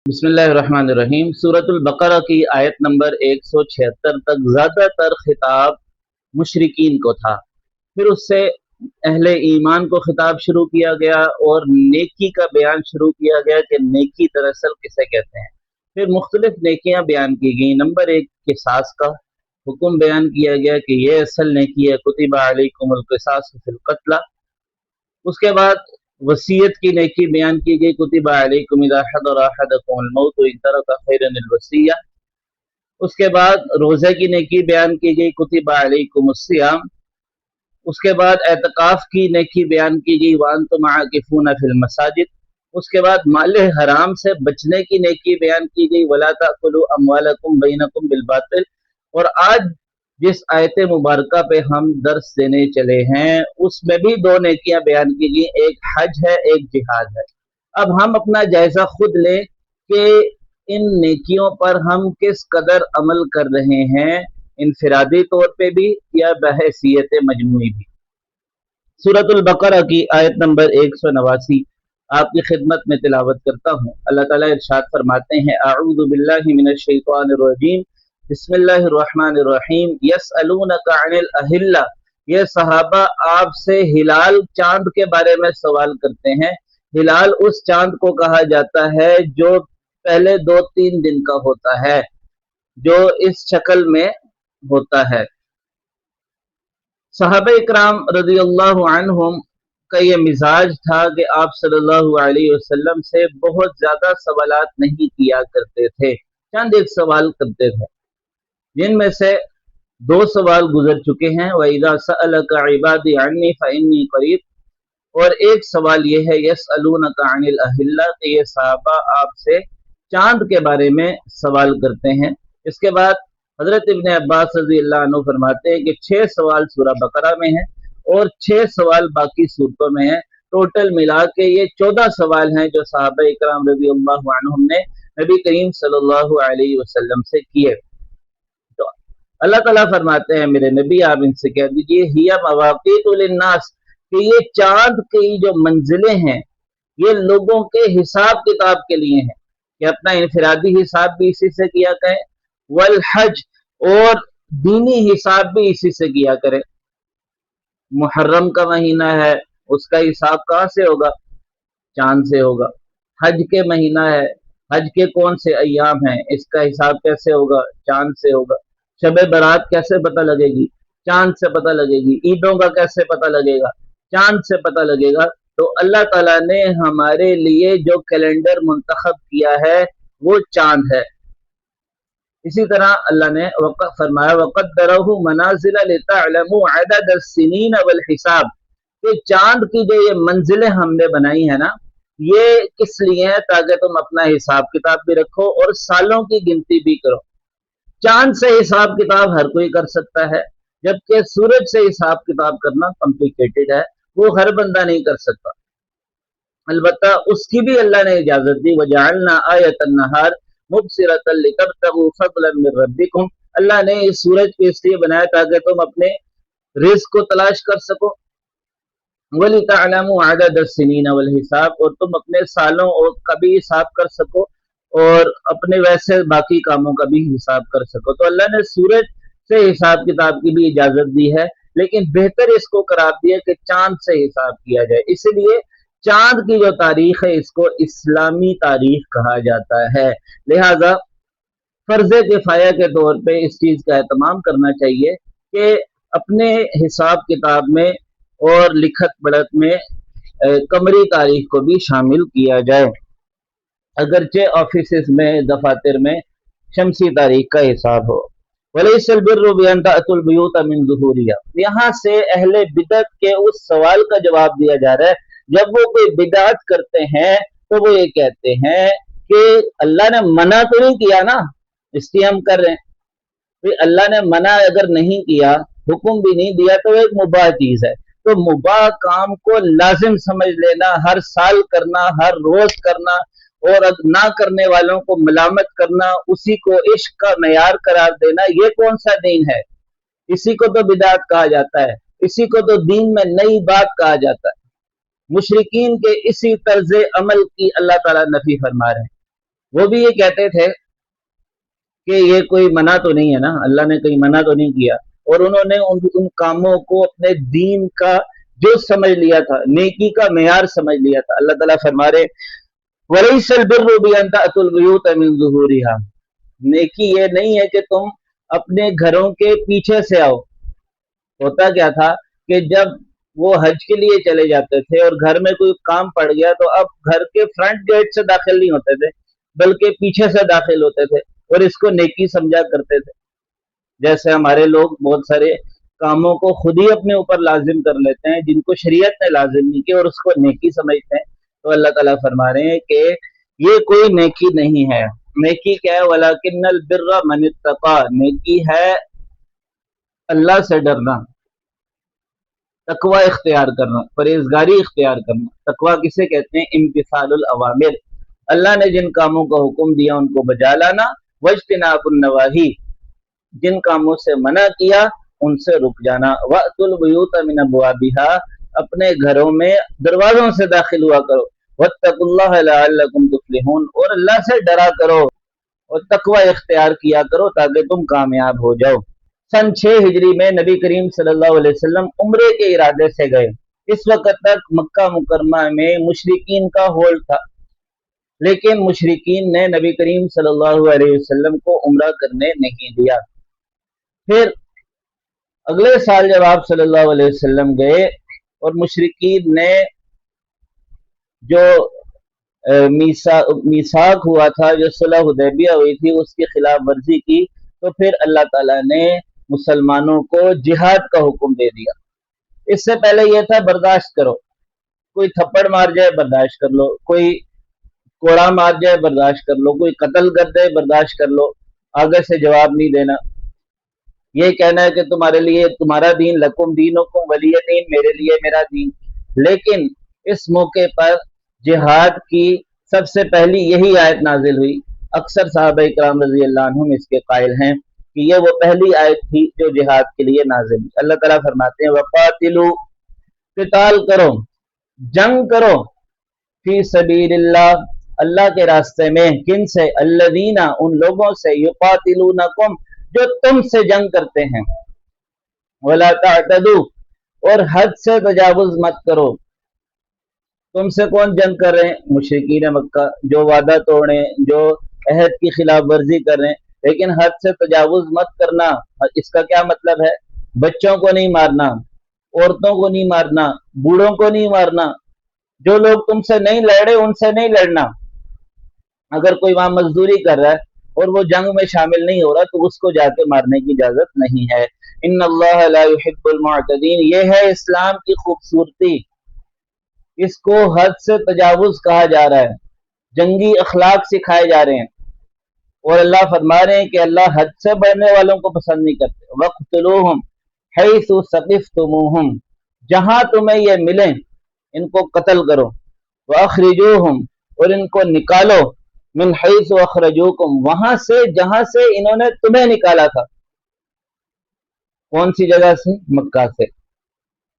बिस्मिल्लाहिर्रहमानिर्रहीम। सूरतुल बकरा की आयत नंबर 176 तक ज़्यादातर खिताब मुशरिकीन को था। फिर उससे अहले ईमान को खिताब शुरू किया गया और नेकी का बयान शुरू किया गया कि नेकी दरअसल किसे कहते हैं। फिर मुख्तलिफ नेकियां बयान की गई। नंबर 1, किसास का हुक्म बयान किया गया कि ये असल नेकी है, कुतिबा अलैकुमुल क़िसासु फिल क़त्ल। उसके बाद वसीयत की नेकी बयान की गई, कुतिबा अलैकुम इज़ा हदरा अहदकुमुल मौत इन तरका खैरन वसिया। उसके बाद रोज़े की नेकी बयान की गई, कुतिबा अलैकुमुस सियाम। उसके बाद एतकाफ की नेकी बयान की गई, वांतुम आकिफूना फिल मसाजिद। उसके बाद माल हराम से बचने की नेकी बयान की गई, वला ताकुलू अमवालकुम बैनकुम बिल बातिल। और आज जिस आयत मुबारका पे हम दर्स देने चले हैं उसमें भी दो नेकियां बयान की गई, एक हज है, एक जिहाद है। अब हम अपना जायजा खुद लें कि इन नेकियों पर हम किस कदर अमल कर रहे हैं, इनफिरादी तौर पे भी या बहैसियत मजमूई भी। सूरतुल बकरा की आयत नंबर 189 आपकी खिदमत में तिलावत करता हूँ। अल्लाह ताला इरशाद फरमाते हैं, अऊज़ु बिल्लाहि मिनश शैतानिर रजीम, बिस्मिल्लाहिर रहमानिर रहीम, यसअलूनका अनिल अहिल्ला। ये सहाबा आपसे हिलाल चांद के बारे में सवाल करते हैं। हिलाल उस चांद को कहा जाता है जो पहले 2-3 दिन का होता है, जो इस शक्ल में होता है। सहाबा इकराम रज़ियल्लाहु अन्हुम का ये मिजाज था कि आप सल्लल्लाहु अलैहि वसल्लम से बहुत ज्यादा सवालात नहीं किया करते थे, चंद एक सवाल करते थे, जिनमें से 2 सवाल गुजर चुके हैं, वइज़ा सअलका इबादी अन्नी फइन्नी करीब। और एक सवाल ये है, यसअलूनका अनिल अहिल्ला, कि ये सहाबा आपसे चांद के बारे में सवाल करते हैं। इसके बाद हजरत इब्ने अब्बास रज़ी अल्लाह अन्हु फरमाते हैं कि 6 सवाल सूरह बकरा में है और 6 सवाल बाकी सूरतों में है। टोटल मिला के ये 14 सवाल हैं जो सहाबा इकराम रज़ी अल्लाह अन्हुम ने नबी करीम सल्लल्लाहु अलैहि वसल्लम से किए। तो अल्लाह ताला फरमाते हैं, मेरे नबी आप इनसे कह दीजिए, हिया मवाक़ीतु लिन्नास, कि ये चांद की जो मंजिलें हैं ये लोगों के हिसाब किताब के लिए हैं, कि अपना इनफिरादी हिसाब भी इसी से किया करें, वल हज, और दीनी हिसाब भी इसी से किया करें। मुहर्रम का महीना है, उसका हिसाब कहाँ से होगा? चांद से होगा। हज के महीना है, हज के कौन से अय्याम हैं, इसका हिसाब कैसे होगा? चांद से होगा। शब बारात कैसे पता लगेगी? चांद से पता लगेगी। ईदों का कैसे पता लगेगा? चांद से पता लगेगा। तो अल्लाह ताला ने हमारे लिए जो कैलेंडर मुंतखब किया है वो चांद है। इसी तरह अल्लाह ने फरमाया, वक़द्दरहु मनाज़िला लितअलमू अदद अस्सिनीन वल हिसाब, कि चांद की जो ये मंजिलें हमने बनाई है ना, ये किस लिए है? ताकि तुम अपना हिसाब किताब भी रखो और सालों की गिनती भी करो। चांद से हिसाब किताब हर कोई कर सकता है, जबकि सूरज से हिसाब किताब करना कॉम्प्लिकेटेड है, वो हर बंदा नहीं कर सकता। अलबत्ता उसकी भी अल्लाह ने इजाजत दी, वजअलना आयतन नहार मुबसिरतन लितब्तगू फज़लन मिन रब्बिकुम। अल्लाह ने इस सूरज को इसलिए बनाया ताकि तुम अपने रिज़्क को तलाश कर सको, वलितअलमू अदद अस्सिनीन वल हिसाब, और तुम अपने सालों और का भी हिसाब कर सको और अपने वैसे बाकी कामों का भी हिसाब कर सको। तो अल्लाह ने सूरज से हिसाब किताब की भी इजाजत दी है, लेकिन बेहतर इसको करार दिया कि चांद से हिसाब किया जाए। इसलिए चांद की जो तारीख है इसको इस्लामी तारीख कहा जाता है। लिहाजा फर्ज किफाया के तौर पे इस चीज का एहतमाम करना चाहिए कि अपने हिसाब किताब में और लिखत पढ़त में कमरी तारीख को भी शामिल किया जाए, अगरचे ऑफिस में दफातर में शमसी तारीख का हिसाब हो। वलैसल बिर्रु बिअन ताअतुल बुयूत मिन ज़ुहूरिहा, यहाँ से अहले बिदअत के उस सवाल का जवाब दिया जा रहा है। जब वो कोई बिदअत करते हैं तो वो ये कहते हैं कि अल्लाह ने मना तो नहीं किया ना, इसलिए हम कर रहे हैं। तो अल्लाह ने मना अगर नहीं किया, हुक्म भी नहीं दिया, तो एक मुबाह चीज है। तो मुबाह काम को लाजिम समझ लेना, हर साल करना, हर रोज करना, और ना करने वालों को मलामत करना, उसी को इश्क का मयार करार देना, ये कौन सा दीन है? इसी को तो बिदात कहा जाता है, इसी को तो दीन में नई बात कहा जाता है। मुशरिकीन के इसी तर्ज अमल की अल्लाह ताला नफी फरमा रहे हैं। وہ بھی یہ کہتے تھے کہ یہ کوئی منع تو نہیں ہے نا، اللہ نے کہیں منع تو نہیں کیا، اور انہوں نے ان کاموں کو اپنے دین کا جو سمجھ لیا تھا، نیکی کا معیار سمجھ لیا تھا۔ اللہ تعالیٰ فرما رہے وَلَيْسَ الْبِرُّ بِأَن تَأْتُوا الْبُيُوتَ مِن ظُهُورِهَا، نیکی یہ نہیں ہے کہ تم اپنے گھروں کے پیچھے سے آؤ۔ ہوتا کیا تھا کہ جب وہ حج کے لیے چلے جاتے تھے اور گھر میں کوئی کام پڑ گیا تو اب گھر کے فرنٹ گیٹ سے داخل نہیں ہوتے تھے بلکہ پیچھے سے داخل ہوتے تھے، اور اس کو نیکی سمجھا کرتے تھے۔ جیسے ہمارے لوگ بہت سارے کاموں کو خود ہی اپنے اوپر لازم کر لیتے ہیں جن کو شریعت نے لازم نہیں کیا، اور اس کو نیکی سمجھتے ہیں۔ تو اللہ تعالیٰ فرما رہے ہیں کہ یہ کوئی نیکی نہیں ہے۔ نیکی کیا ہے؟ وَلَكِنَّ الْبِرَّ مَنِ اتَّقَى، نیکی ہے اللہ سے ڈرنا، تقوی اختیار کرنا، پرہیزگاری اختیار کرنا۔ تقوی کسے کہتے ہیں؟ امتثال الاوامر، اللہ نے جن کاموں کا حکم دیا ان کو بجا لانا، واجتناب النواہی، جن کاموں سے منع کیا ان سے رک جانا۔ وَأْتُوا الْبُيُوتَ مِنْ أَبْوَابِهَا، اپنے گھروں میں دروازوں سے داخل ہوا کرو۔ وَاتَّقُوا اللَّهَ لَعَلَّكُمْ تُفْلِحُونَ، اور اللہ سے ڈرا کرو اور تقوی اختیار کیا کرو تاکہ تم کامیاب ہو جاؤ۔ سن 6 ہجری میں نبی کریم صلی اللہ علیہ وسلم عمرے کے ارادے سے گئے۔ اس وقت تک مکہ مکرمہ میں مشرکین کا ہولڈ تھا، لیکن مشرکین نے نبی کریم صلی اللہ علیہ وسلم کو عمرہ کرنے نہیں دیا۔ پھر اگلے سال جب آپ صلی اللہ علیہ وسلم گئے اور مشرکین نے جو میثاق ہوا تھا، جو صلح حدیبیہ ہوئی تھی، اس کی خلاف ورزی کی، تو پھر اللہ تعالیٰ نے مسلمانوں کو جہاد کا حکم دے دیا۔ اس سے پہلے یہ تھا برداشت کرو، کوئی تھپڑ مار جائے برداشت کر لو، کوئی کوڑا مار جائے برداشت کر لو، کوئی قتل کر دے برداشت کر لو، آگے سے جواب نہیں دینا، یہ کہنا ہے کہ تمہارے لیے تمہارا دین، لکم دینکم ولی دین، میرے لیے میرا دین۔ لیکن اس موقع پر جہاد کی سب سے پہلی یہی آیت نازل ہوئی۔ اکثر صحابہ کرام رضی اللہ عنہم اس کے قائل ہیں کہ یہ وہ پہلی آیت تھی جو جہاد کے لیے نازل ہوئی۔ اللہ تعالیٰ فرماتے ہیں وَقَاتِلُوا، قتال کرو، جنگ کرو، فی سبیل اللہ، اللہ کے راستے میں، کن سے؟ الذین، ان لوگوں سے، یقاتلونکم، جو تم سے جنگ کرتے ہیں، ولا تعتدوا، اور حد سے تجاوز مت کرو۔ تم سے کون جنگ کر رہے ہیں؟ مشرکین مکہ، جو وعدہ توڑیں، جو عہد کی خلاف ورزی کر رہے ہیں۔ لیکن حد سے تجاوز مت کرنا، اس کا کیا مطلب ہے؟ بچوں کو نہیں مارنا، عورتوں کو نہیں مارنا، بوڑھوں کو نہیں مارنا، جو لوگ تم سے نہیں لڑے ان سے نہیں لڑنا۔ اگر کوئی وہاں مزدوری کر رہا ہے اور وہ جنگ میں شامل نہیں ہو رہا تو اس کو جا کے مارنے کی اجازت نہیں ہے۔ ان اللہ لا يحب المعتدین، یہ ہے اسلام کی خوبصورتی، اس کو حد سے تجاوز کہا جا رہا ہے، جنگی اخلاق سکھائے جا رہے ہیں، اور اللہ فرما رہے ہیں کہ اللہ حد سے بڑھنے والوں کو پسند نہیں کرتے۔ وَقْتُلُوهُمْ حَيْثُ ثَقِفْتُمُوهُمْ، جہاں تمہیں یہ ملیں ان کو قتل کرو۔ وَأَخْرِجُوهُمْ، اور ان کو نکالو، من حیث اخرجوکم، وہاں سے جہاں سے انہوں نے تمہیں نکالا تھا۔ کون سی جگہ سے؟ مکہ سے۔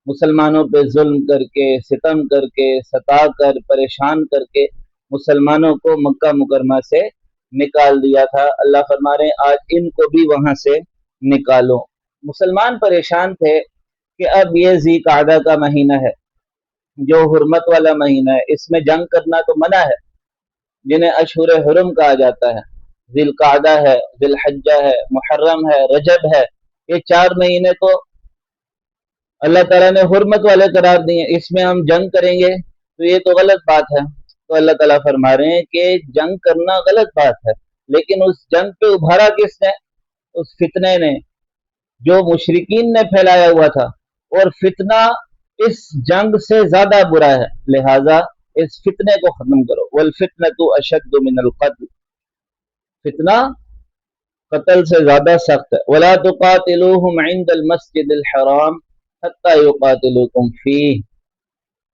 مسلمانوں پہ ظلم کر کے، ستم کر کے، ستا کر، پریشان کر کے مسلمانوں کو مکہ مکرمہ سے نکال دیا تھا۔ اللہ فرما رہے ہیں آج ان کو بھی وہاں سے نکالو۔ مسلمان پریشان تھے کہ اب یہ ذی قعدہ کا مہینہ ہے جو حرمت والا مہینہ ہے، اس میں جنگ کرنا تو منع ہے، جنہیں اشہر حرم کہا جاتا ہے، ذی القعدہ ہے، ذی الحجہ ہے، محرم ہے، رجب ہے، یہ 4 مہینے تو اللہ تعالیٰ نے حرمت والے قرار دیے، اس میں ہم جنگ کریں گے تو یہ تو غلط بات ہے۔ تو اللہ تعالیٰ فرما رہے ہیں کہ جنگ کرنا غلط بات ہے، لیکن اس جنگ پہ ابھارا کس نے؟ اس فتنے نے جو مشرکین نے پھیلایا ہوا تھا، اور فتنہ اس جنگ سے زیادہ برا ہے، لہٰذا اس فتنے کو ختم کرو۔ والفتنة اشد من القتل، فتنہ قتل سے زیادہ سخت ہے۔ ولا تقاتلوهم عند المسجد الحرام حتى يقاتلوكم فيه،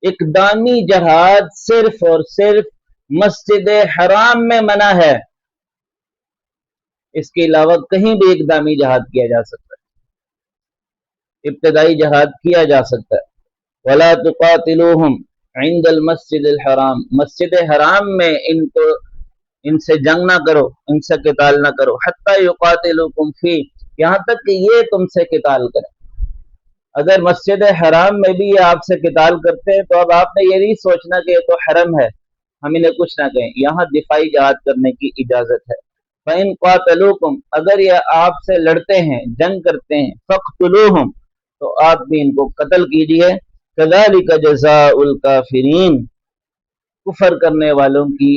اقدامی جہاد صرف اور صرف مسجد حرام میں منع ہے، اس کے علاوہ کہیں بھی اقدامی جہاد کیا جا سکتا ہے، ابتدائی جہاد کیا جا سکتا ہے۔ ولا تقاتلوهم عند المسجد الحرام، مسجد حرام میں ان کو इनसे जंग ना करो, इनसे किताल ना करो, हत्ता युकातिलुकुम फी, यहाँ तक कि ये तुमसे किताल करें। अगर मस्जिद हराम में भी ये आपसे किताल करते हैं तो अब आपने ये नहीं सोचना कि ये तो हरम है, हम इन्हें कुछ ना कहें, यहाँ दिफाई जहाद करने की इजाजत है। फ़इन क़ातलूकुम, अगर ये आपसे लड़ते हैं, जंग करते हैं, फ़क़्तुलूहुम, तो आप भी इनको कत्ल कीजिए। कज़ालिका जज़ाउल काफ़िरीन, कुफर करने वालों की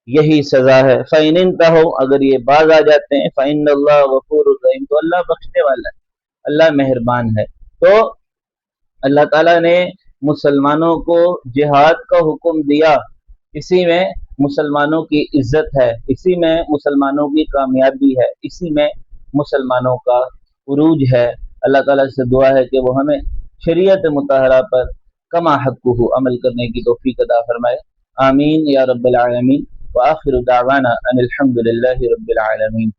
यही सजा है। फ़इन इंतहू, अगर ये बाज आ जाते हैं, फ़इन्नल्लाह गफ़ूरुर रहीम, तो अल्लाह बख्शने वाला है, अल्लाह मेहरबान है। तो अल्लाह ताला ने मुसलमानों को जिहाद का हुक्म दिया, इसी में मुसलमानों की इज्जत है, इसी में मुसलमानों की कामयाबी है, इसी में मुसलमानों का उरूज है। अल्लाह ताला से दुआ है कि वो हमें शरीयत मुतहरा पर कमा हक़्क़ुहु अमल करने की तौफीक अता फरमाए। आमीन या रब्बिल आलमीन। व आखिरु दावाना अनिल हम्दुलिल्लाहि रब्बिल आलमीन।